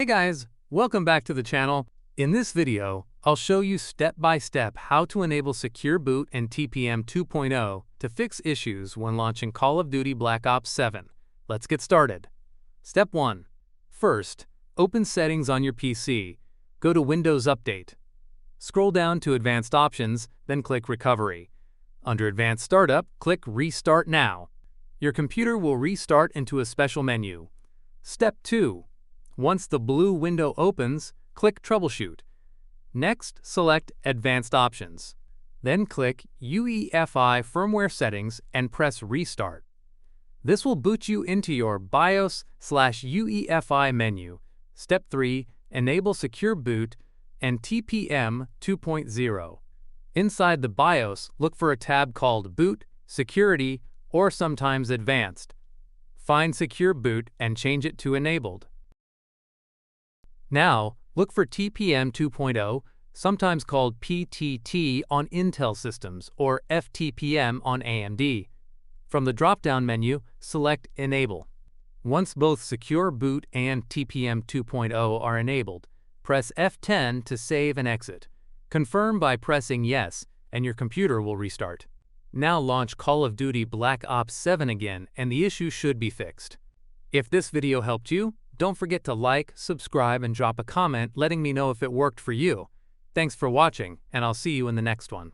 Hey guys, welcome back to the channel. In this video, I'll show you step-by-step how to enable Secure Boot and TPM 2.0 to fix issues when launching Call of Duty Black Ops 7. Let's get started. Step 1. First, open Settings on your PC. Go to Windows Update. Scroll down to Advanced Options, then click Recovery. Under Advanced Startup, click Restart Now. Your computer will restart into a special menu. Step 2. Once the blue window opens, click Troubleshoot. Next, select Advanced Options. Then click UEFI Firmware Settings and press Restart. This will boot you into your BIOS/UEFI menu. Step 3. Enable Secure Boot and TPM 2.0. Inside the BIOS, look for a tab called Boot, Security, or sometimes Advanced. Find Secure Boot and change it to Enabled. Now, look for TPM 2.0, sometimes called PTT on Intel systems or FTPM on AMD. From the drop-down menu, select Enable. Once both Secure Boot and TPM 2.0 are enabled, press F10 to save and exit. Confirm by pressing Yes, and your computer will restart. Now launch Call of Duty Black Ops 7 again, and the issue should be fixed. If this video helped you, don't forget to like, subscribe, and drop a comment letting me know if it worked for you. Thanks for watching, and I'll see you in the next one.